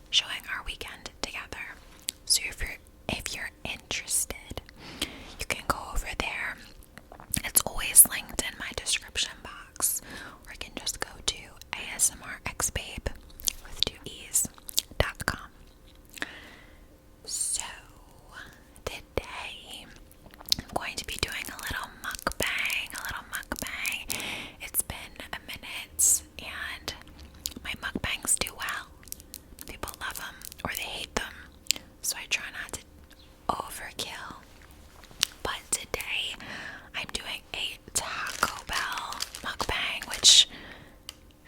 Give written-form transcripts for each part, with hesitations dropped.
showing our weekend together. So if you're interested, you can go over there. It's always linked in my description box, or you can just go to asmrxbabe with 2e's.com. So today I'm going to be doing a little mukbang. It's been a minute and my mukbangs do well. People love them or they hate them, so I try not to overkill. But today I'm doing a Taco Bell mukbang, which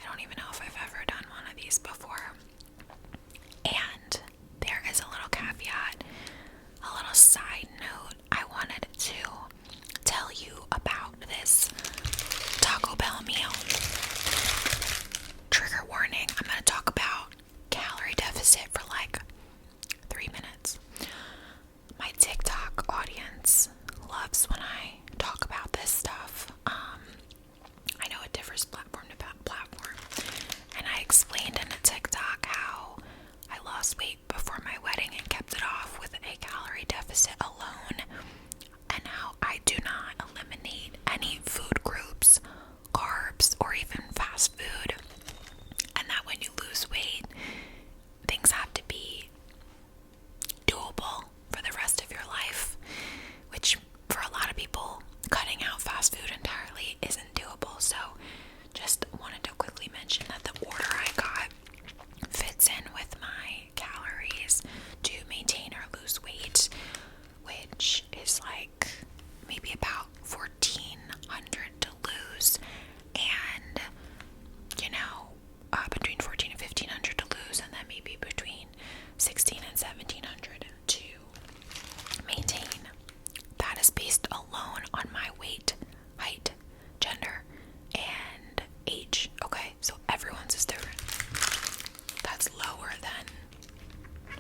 I don't even know if I've ever done one of these before. And there is a little caveat, a little side note. I wanted to tell you about this Taco Bell meal. Trigger warning, I'm going to talk about calorie deficit for like 3 minutes. My TikTok audience loves when I talk about this stuff. I know it differs platform to platform, and I explained in a TikTok how I lost weight before my wedding and kept it off with a calorie deficit alone, and how I do not eliminate any food groups, carbs, or even fast food, and that when you lose weight, things have to be doable for the rest of your life, which for a lot of people, cutting out fast food entirely isn't doable. So just wanted to quickly mention that the order I got fits in with my calories to maintain or lose weight, which is like maybe about 1,400 to lose, and between 1,400 and 1,500 to lose, and then maybe between 1,600 and 1,700 to maintain. That is based alone on my weight, height, gender, and age. Okay, so everyone's is different. That's lower than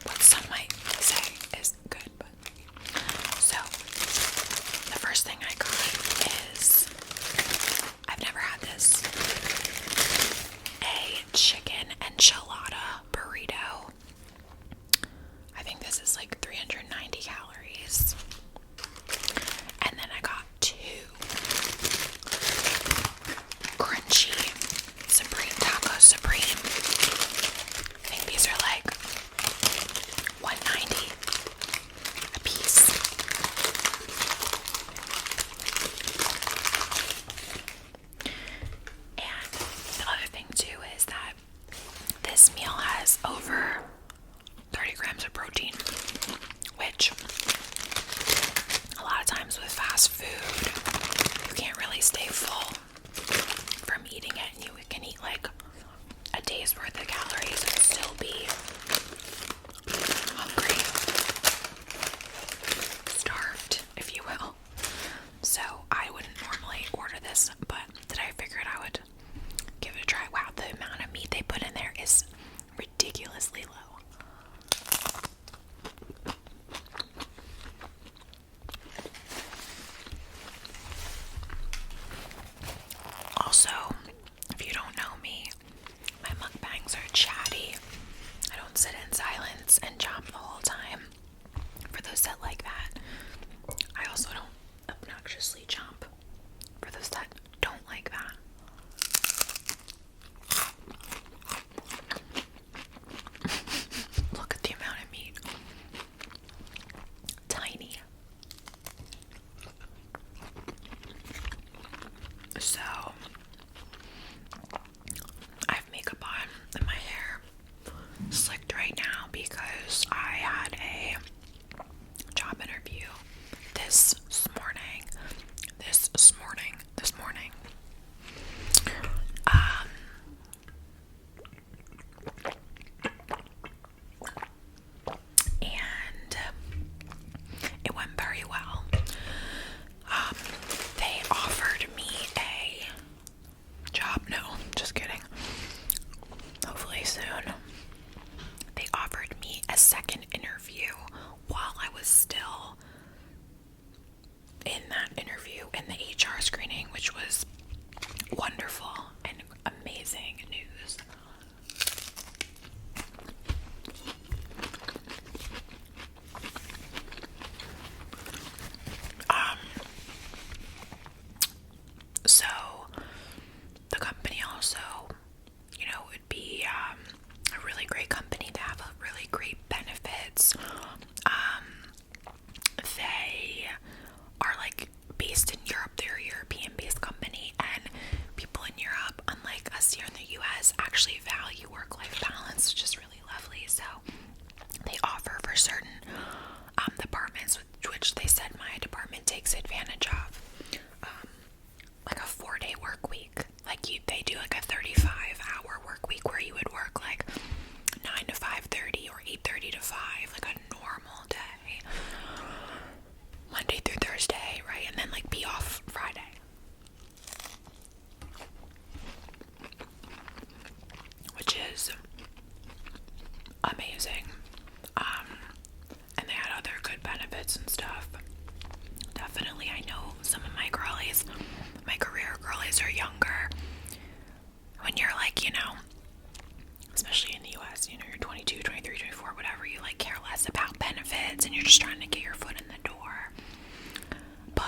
what some might say is good, but so the first thing I got is, I've never had this, a chicken enchilada burrito. I think this is like 390 calories. And then I got 2 crunchy Supreme Taco Supreme. I think these are like $1.90 a piece. And the other thing too is that this meal has over 30 grams of protein, which a lot of times with fast food, you can't really stay full from eating it, and you can eat like a day's worth of calories and still be hungry, starved, if you will. So I wouldn't normally order this, but today I figured I would give it a try. Wow, the amount of meat they put in there is ridiculously low. Also, if you don't know me, my mukbangs are chatty. I don't sit in silence and chomp the whole time. For those that like that. I also don't obnoxiously chomp. For those that don't like that. Look at the amount of meat. Tiny. So, I have makeup on and my hair slicked right now because I had a job interview this morning. And it went very well. They offered me a job. No, just kidding. Hopefully soon. They offered me a second interview while I was still in that interview in the HR screening, which was wonderful and amazing news. amazing. And they had other good benefits and stuff. Definitely, I know some of my girlies, my career girlies are younger. When you're like, you know, especially in the US, you know, you're 22, 23, 24, whatever, you like care less about benefits and you're just trying to get your foot in the door. But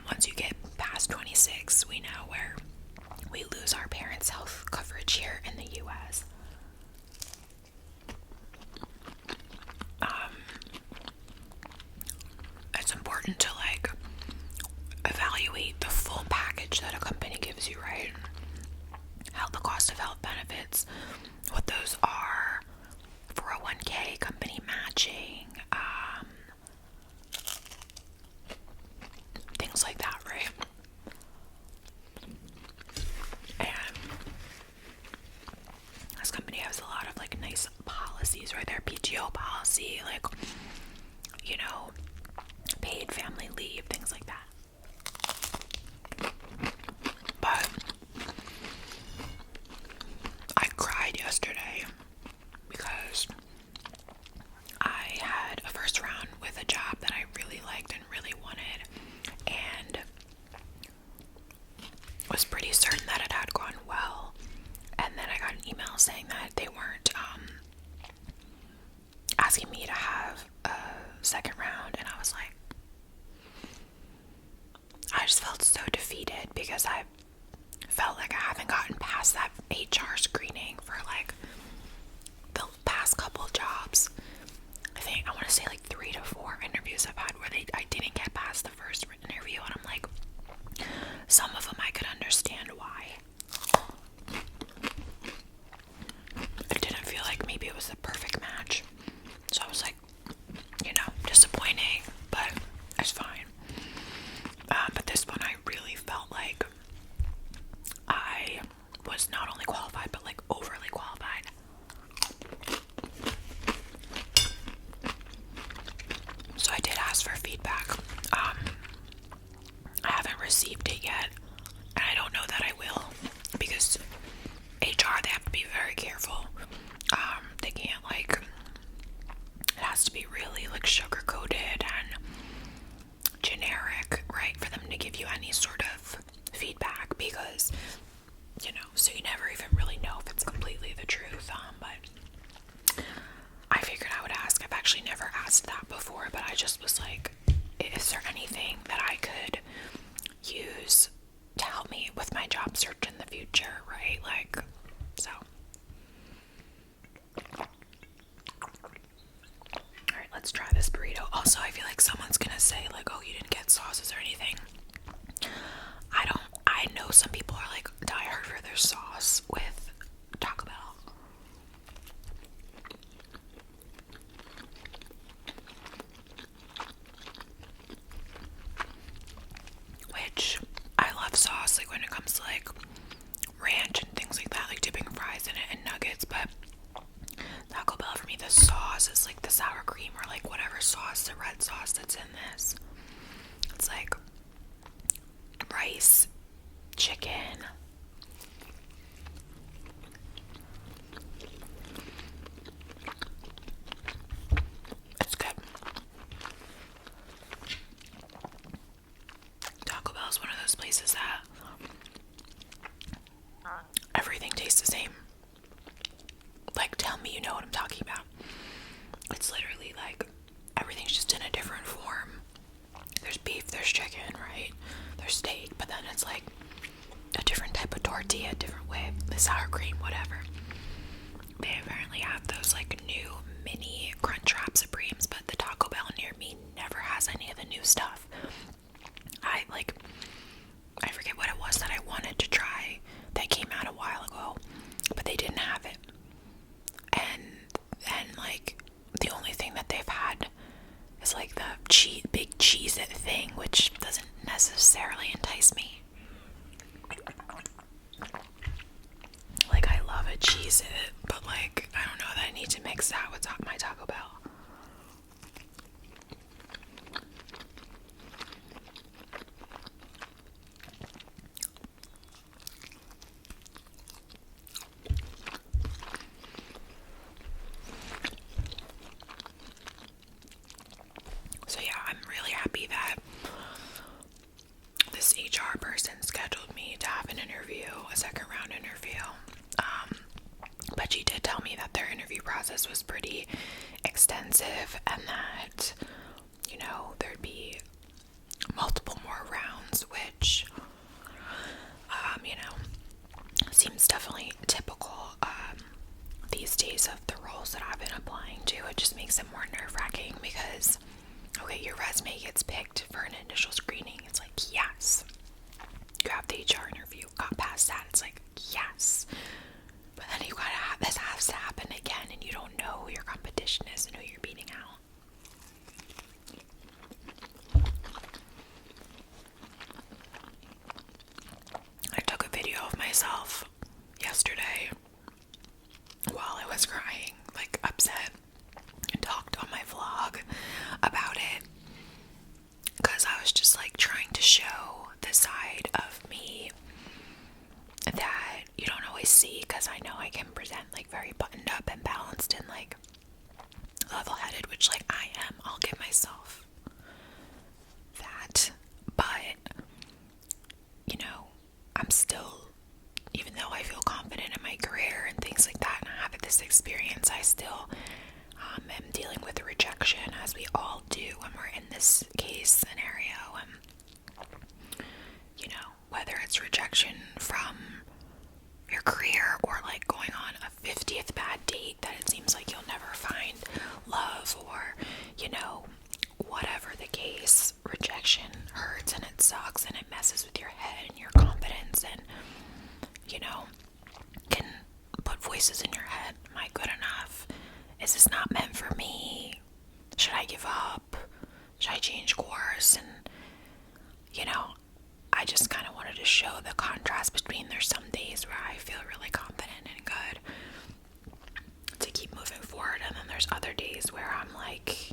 once you get past 26, we know where we lose our parents' health coverage here in the US. It's important to like evaluate the full package that a company gives you, right? How the cost of health benefits, what those are, 401k, company matching, things like that, right? And this company has a lot of like nice policies, right? Their PTO policy, like, you know, paid family leave, things like that. But I cried yesterday because I had a first round with a job that I really liked and really wanted, and was pretty certain that it had gone well. And then I got an email saying that they weren't asking me to have a second round, and I was like, I just felt so defeated because I felt like I haven't gotten past that HR screening for like the past couple jobs. I want to say like 3 to 4 interviews I've had where I didn't get past the first interview, and I'm like, some of them I could understand why. I didn't feel like maybe it was the perfect match, so I was like, you know, disappointing, but it's fine. But this one I really felt like I was not only qualified but like overly qualified. So I did ask for feedback. I haven't received it yet, and I don't know that I will, because HR, they have to be very careful. They can't like, it has to be really like sugar coated and generic, right, for them to give you any sort of feedback, because, you know, so you never even really know if it's completely the truth. But I figured I would ask. I've actually never asked that before, but I just was like, is there anything that I could use to help me with my job search in the future, right? Like, so. Alright, let's try this burrito. Also, I feel like someone's gonna say, like, oh, you didn't get sauces or anything. I know some people are like diehard for their sauce with Taco Bell. Which, I love sauce, like when it comes to like ranch and things like that, like dipping fries in it and nuggets, but Taco Bell, for me, the sauce is like the sour cream or like whatever sauce, the red sauce that's in this. It's like rice, chicken, it's good. Taco Bell is one of those places that everything tastes the same. Like, tell me you know what I'm talking about. It's literally like everything's just in a different form. There's beef, there's chicken, right? There's steak, but then it's like a different type of tortilla, a different way, the sour cream, whatever. They apparently have those like new mini Crunchwrap Supremes, but the Taco Bell near me never has any of the new stuff. I forget what it was that I wanted to try that came out a while ago, but they didn't have it. And like the only thing that they've had is like the big Cheez-It thing, which doesn't necessarily entice me. Like, I love a Cheez-It, but like I don't know that I need to mix that with my Taco Bell. process was pretty extensive, and that, you know, there'd be multiple more rounds, which, you know, seems definitely typical these days of the roles that I've been applying to. It just makes it more nerve-wracking because, okay, your resume gets picked for an initial screening. It's like, yes. You have the HR interview, got past that. It's like, yes. But then you gotta have, this has to happen again, and you don't know who your competition is and who you're beating out. I took a video of myself yesterday while I was crying, like upset, and talked on my vlog about it because I was just like trying to show the side of me that you don't always see, because I know I can present like very buttoned up and balanced and like level-headed, which like I am. I'll give myself that, but you know, I'm still, even though I feel confident in my career and things like that, and I have this experience, I still am dealing with rejection, as we all do when we're in this case scenario. And you know, whether it's rejection from your career or like going on a 50th bad date that it seems like you'll never find love, or you know, whatever the case, rejection hurts and it sucks and it messes with your head and your confidence, and you know, can put voices in your head. Am I good enough? Is this not meant for me? Should I give up? Should I change course? And you know, I just kind of wanted to show the contrast between, there's some days where I feel really confident and good to keep moving forward, and then there's other days where I'm like,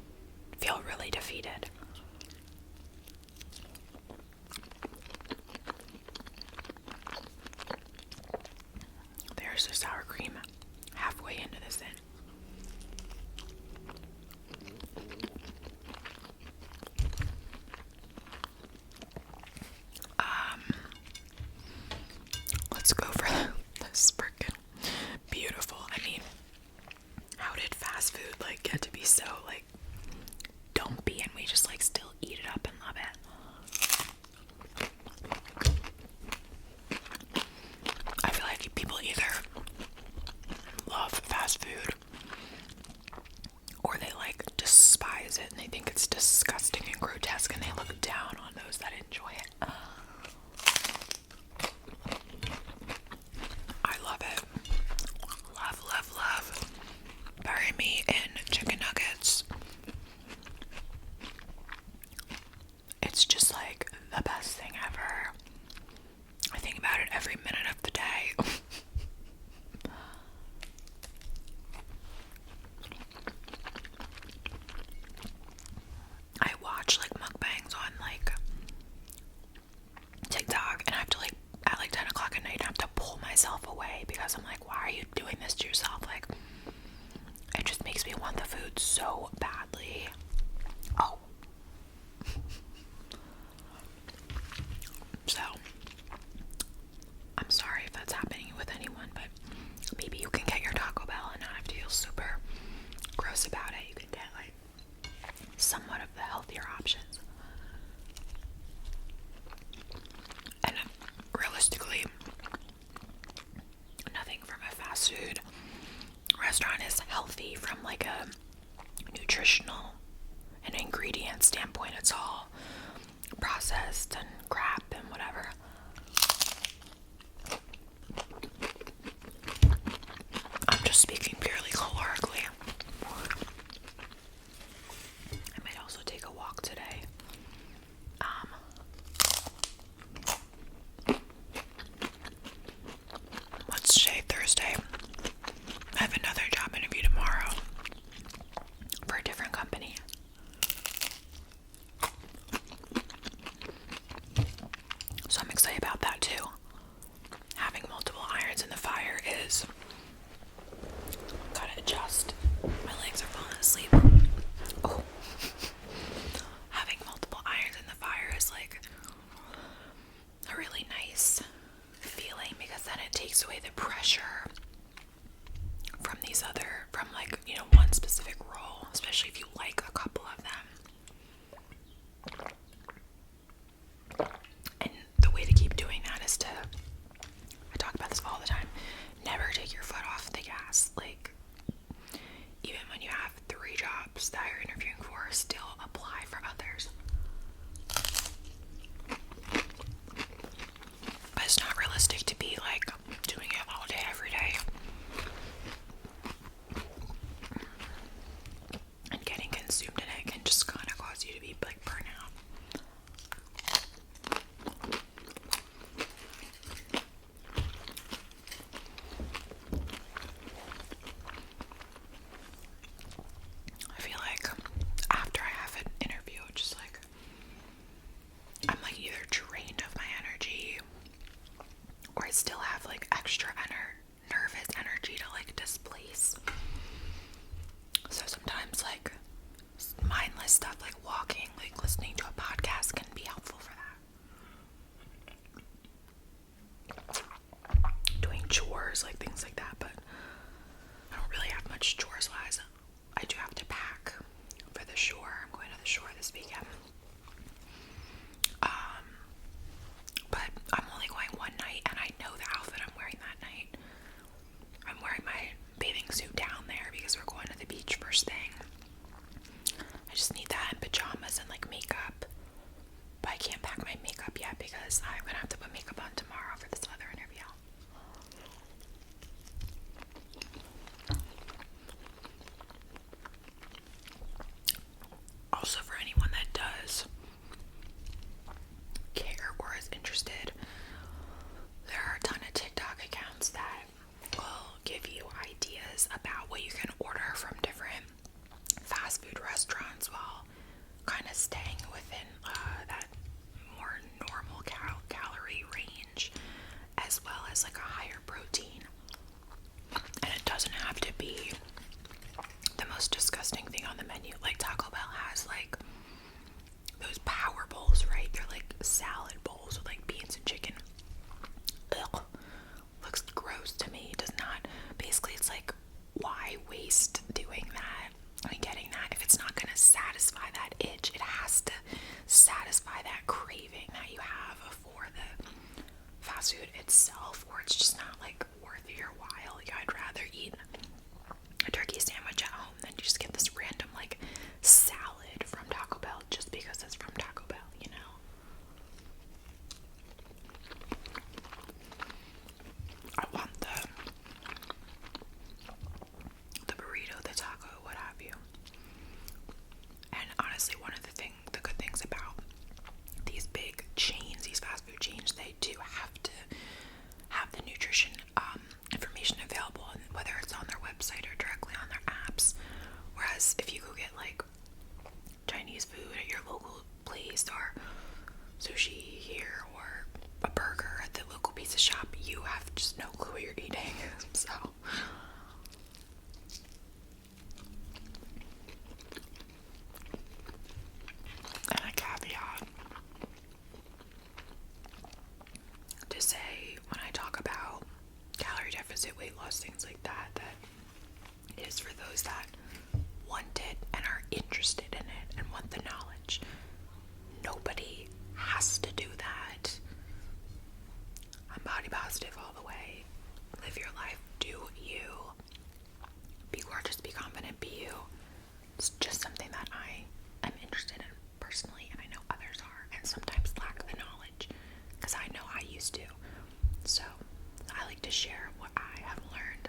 feel really defeated. There's the sour cream halfway into this in. Let's go for this freaking beautiful. I mean, how did fast food like get to be so like dumpy, and we just like still eat it up and love it? I feel like people either love fast food or they like despise it and they think it's disgusting and grotesque, and they look down on those that enjoy it. I love it. Love, love, love. Bury me in chicken nuggets. It's just like the best thing ever. I think about it every minute of the day. I watch like mukbangs on like TikTok, and I have to like at like 10 o'clock at night I have to pull myself away because I'm like, why are you doing this to yourself? Like, it just makes me want the food so badly. Oh. So, I'm sorry if that's happening with anyone, but maybe you can get your Taco Bell and not have to feel super gross about it. You can get like somewhat of the healthier options. And realistically, nothing from a fast food restaurant is healthy from like a nutritional and ingredient standpoint. It's all processed and crap and whatever. I'm just speaking purely calorically. I might also take a walk today. What's today? Thursday. I have another job interview tomorrow for a different company. So I'm excited about that too. Having multiple irons in the fire is especially if you like a couple of them. And the way to keep doing that is to, I talk about this all the time, never take your foot off the gas. Like, even when you have 3 jobs that you're interviewing for, still apply for others. But it's not realistic to be like doing it all day, every day. And getting consumed in it can just kind of cause you to be like burnout. I feel like after I have an interview, just like I'm like either drained of my energy, or I still have like extra nervous energy to like displace. So sometimes like mindless stuff like walking, like listening to a podcast can be helpful for that. Doing chores, like things like that, but I don't really have much chores wise. I do have to pack for the shore. I'm going to the shore this weekend. But I'm only going one night, and I know the outfit I'm wearing that night. I'm wearing my bathing suit down there because we're going to the beach first thing. I just need that and pajamas and like makeup. But I can't pack my makeup yet because I'm gonna have to put makeup on tomorrow for this other interview. Also, for anyone that does care or is interested, there are a ton of TikTok accounts that will give you ideas about what you can order from different fast food restaurants while kind of staying within that more normal calorie range, as well as like a higher protein. And it doesn't have to be the most disgusting thing on the menu. Like Taco Bell has like those power bowls, right? They're like salad bowls with like beans and chicken. Ugh, looks gross to me. It does not. Basically, it's like, why waste doing that? I mean, getting that if it's not gonna satisfy that itch, it has to satisfy that craving that you have for the fast food itself, or it's just not like worth your while. Like, I'd rather eat a turkey sandwich at home than you just get this random like salad from Taco Bell just because it's from Taco Bell, you know? I want the burrito, the taco, what have you. And honestly, one of the good things about these big chains, these fast food chains, they do have to have the nutrition information available, whether it's on their website or directly on their apps. Whereas if you go get like Chinese food at your local place, or sushi here, or a burger at the local pizza shop, you have just no clue what you're eating. So and a caveat to say, when I talk about calorie deficit, weight loss, things like that, that is for those that want it and are interested in it and want the knowledge. Nobody has to do that. I'm body positive all the way. Live your life, do you. Be gorgeous, be confident, be you. It's just something that I am interested in personally, and I know others are, and sometimes lack the knowledge, because I know I used to. So I like to share what I have learned.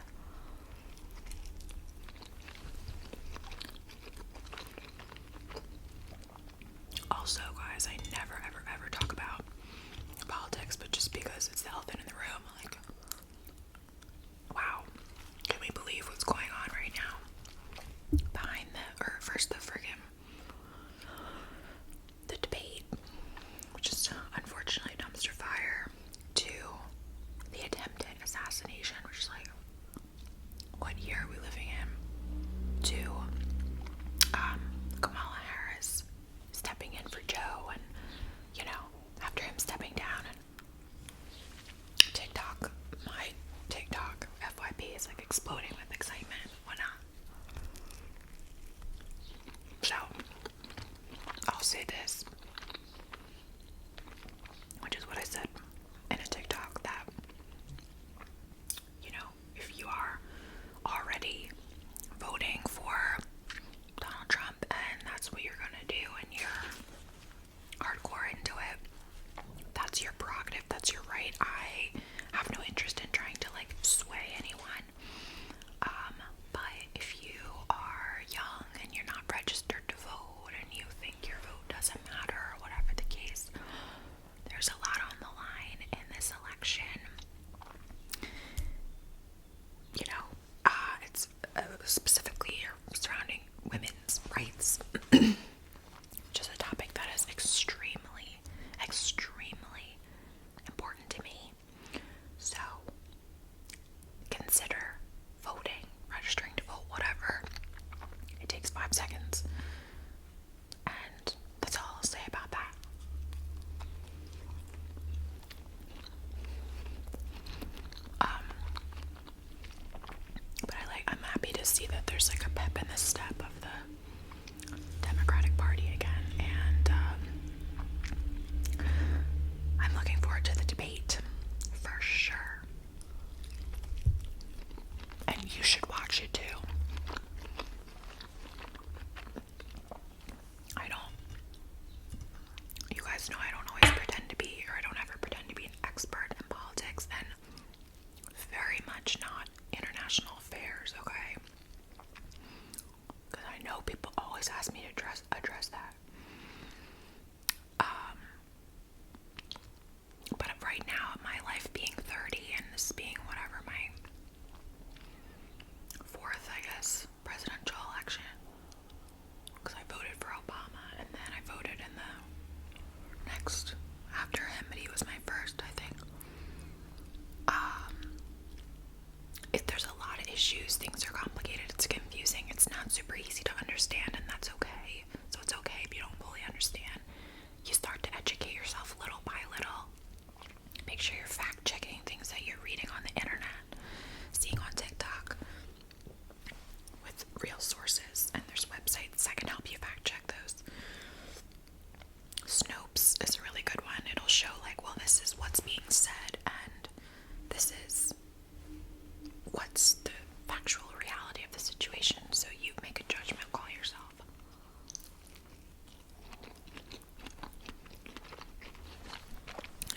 Also, guys, I never ever talk about politics, but just because it's the elephant in the room, like, wow, can we believe what's going on right now? First the friggin' the debate, which is unfortunately a dumpster fire, to the attempted assassination, which is like, what year are we living in? To Kamala Harris stepping in for Joe say this, which is what I said in a TikTok, that, you know, if you are already voting for Donald Trump and that's what you're gonna do and you're hardcore into it, that's your prerogative, that's your right. I have no interest in trying to like sway anyone. But if you are young and you're not registered to vote and you think your vote doesn't matter or whatever the case, there's a lot on the line in this election. You know, it's specifically surrounding women's rights, which is a topic that is extremely, extremely important to me. So, consider voting, registering to vote, whatever. It takes 5 seconds. And that's all I'll say about that. But I'm happy to see that there's like a pep in the step of the Democratic Party again, and I'm looking forward to the debate for sure. And you should watch it too. You guys know I don't always pretend to be, or I don't ever pretend to be an expert in politics, and very much not international affairs, okay? Because I know people always ask me to address that. But right now, my life being 30 and this being whatever, my 4th, I guess, presidential election, because I voted for Obama and then I voted in the next after him, but he was my first, I think. If there's a lot of issues, things are complicated, it's confusing, it's not super easy to understand, and that's okay. So it's okay if you don't fully understand. You start to educate yourself little by little. Make sure you're fact checking things that you're reading on the internet, seeing on TikTok, with real sources, and there's websites that can help you fact check those. Snopes is a really good one. It'll show like, well, this is what's being said and this is what's the factual reality of the situation, so you make a judgment call yourself.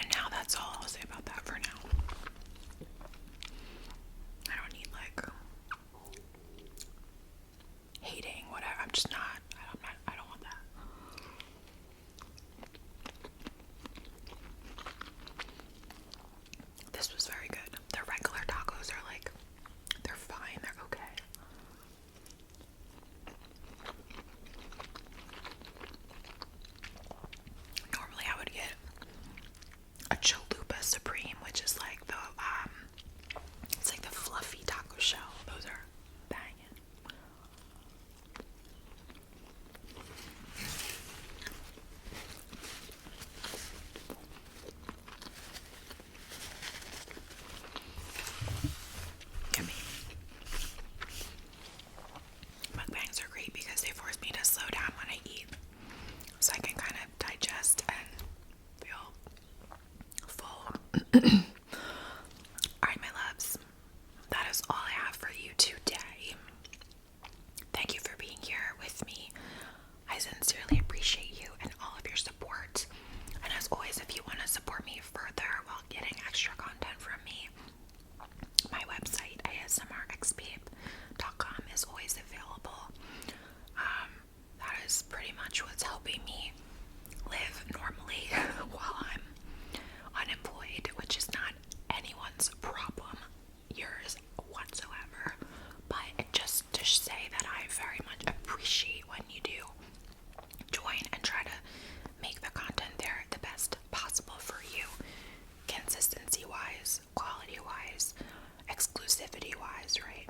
And now that's all I'll say about that for now. I don't need like hating, whatever. I'm just not. I don't want that. This was very good. The regular tacos are like, they're fine. They're okay. Normally I would get a chalupa supreme, which is like the it's like the fluffy taco shell. Those are banging. Yummy. Mukbangs are great because they force me to slow down when I eat, so I can kind of digest and feel full. Alright, my loves, that is all I have for you today. Thank you for being here with me. I sincerely appreciate you and all of your support. And as always, if you want to support me further while getting extra content from me, my website, asmrxbabe.com, is always available. That is pretty much what's helping me live normally while I'm unemployed, which is not anyone's problem, yours whatsoever. But just to say that I very much appreciate when you do join and try to make the content there the best possible for you, consistency wise, quality wise, exclusivity wise, right?